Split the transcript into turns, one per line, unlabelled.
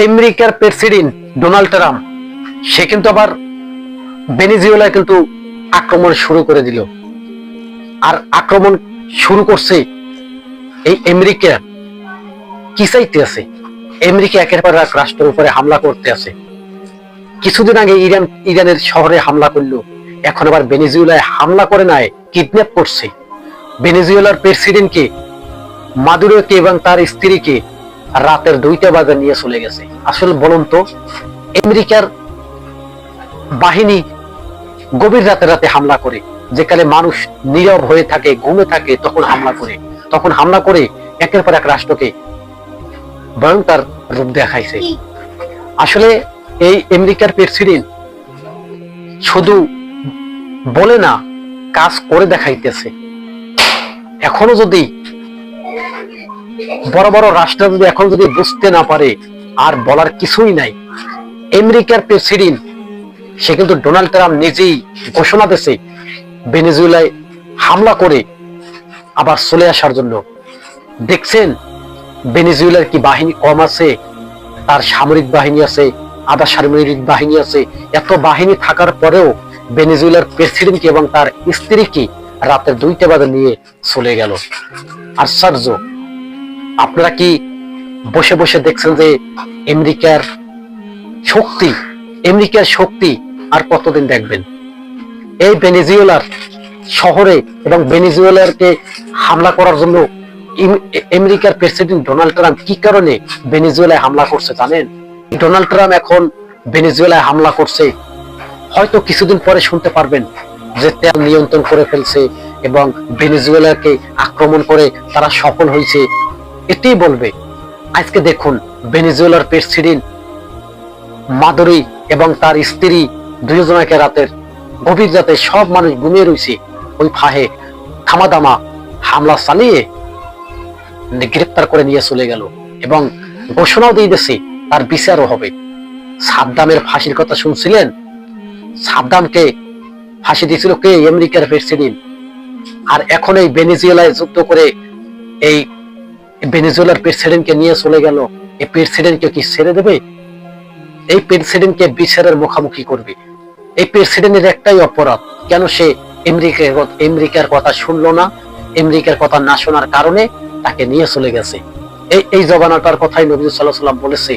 আমেরিকার president Donald Trump সে কিন্তু আবার ভেনেজুয়েলায় কিন্তু আক্রমণ শুরু করে দিল। আর আক্রমণ শুরু করছে এই আমেরিকা কি চাইতে আছে? আমেরিকা একের পর এক রাষ্ট্রের উপরে হামলা করতে আছে। কিছুদিন আগে ইরানের শহরে হামলা করলো, এখন আবার ভেনেজুয়েলায় হামলা করে নাই, কিডন্যাপ করছে। ভেনেজুয়েলার প্রেসিডেন্টকে, মাদুরোকে এবং তার স্ত্রীকে রাতের 2টা বাজে নিয়ে চলে গেছে। আসলে বলুন তো, আমেরিকার বাহিনী গভীর রাতে রাতে হামলা করে, যেখানে মানুষ নীরব হয়ে থাকে, ঘুমে থাকে, তখন হামলা করে একের পর এক রাষ্ট্রকে ভয়ঙ্কর রূপ দেখাইছে। আসলে এই আমেরিকার প্রেসিডেন্ট শুধু বলে না, কাজ করে দেখাইতেছে। এখনো যদি বড় বড় রাষ্ট্র যদি এখন যদি বুঝতে না পারে, আর বলার কিছুই নাই। আমেরিকার প্রেসিডেন্ট সে কিন্তু ডোনাল্ড ট্রাম্প নিজেই ঘোষণা দিয়েছে ভেনেজুয়েলায় হামলা করে আবার চলে আসার জন্য। দেখছেন ভেনেজুয়েলার কি বাহিনী কম আছে? তার সামরিক বাহিনী আছে, আধা সামরিক বাহিনী আছে। এত বাহিনী থাকার পরেও ভেনেজুয়েলার প্রেসিডেন্টকে এবং তার স্ত্রীকে রাতের 2টা বাজে নিয়ে চলে গেল। আশ্চর্য! আপনারা কি বসে বসে দেখছেন যে আমেরিকার শক্তি আর কতদিন দেখবেন? এই ভেনেজুয়েলার শহরে এবং ভেনেজুয়েলাকে হামলা করার জন্য আমেরিকার প্রেসিডেন্ট ডোনাল্ড ট্রাম্প কি কারণে ভেনেজুয়েলায় হামলা করছে জানেন? ডোনাল্ড ট্রাম্প এখন ভেনেজুয়েলায় হামলা করছে, হয়তো কিছুদিন পরে শুনতে পারবেন যে তেল নিয়ন্ত্রণ করে ফেলছে এবং ভেনেজুয়েলাকে আক্রমণ করে তারা সফল হয়েছে, এটাই বলবে। আজকে দেখুন ভেনেজুয়েলার প্রেসিডেন্ট মাদুরো এবং তার স্ত্রী দুজনকে রাতের গভীর রাতে সব মানুষ ঘুমিয়ে রয়েছে, ওই ফাহে থামাদামা হামলা চালিয়ে গ্রেপ্তার করে নিয়ে চলে গেল এবং ঘোষণাও দিয়ে দিয়েছে তার বিচারও হবে। সাদ্দামের ফাঁসির কথা শুনছিলেন? সাদ্দামকে ফাঁসি দিয়েছিল কে? আমেরিকার প্রেসিডেন্ট। আর এখন এই ভেনেজুয়েলায় যুদ্ধ করে এই ভেনেজুয়েলার প্রেসিডেন্টকে নিয়ে চলে গেল। এই প্রেসিডেন্টকে কি ছেড়ে দেবে? এই প্রেসিডেন্টকে বিচারের মুখোমুখি করবে। এই প্রেসিডেন্টের একটাই অপরাধ, কেন সে আমেরিকার কথা শুনলো না? আমেরিকার কথা না শোনার কারণে তাকে নিয়ে চলে গেছে। এই জবানাটার কথাই নবী সাল্লাল্লাহু আলাইহি ওয়াসাল্লাম বলেছে।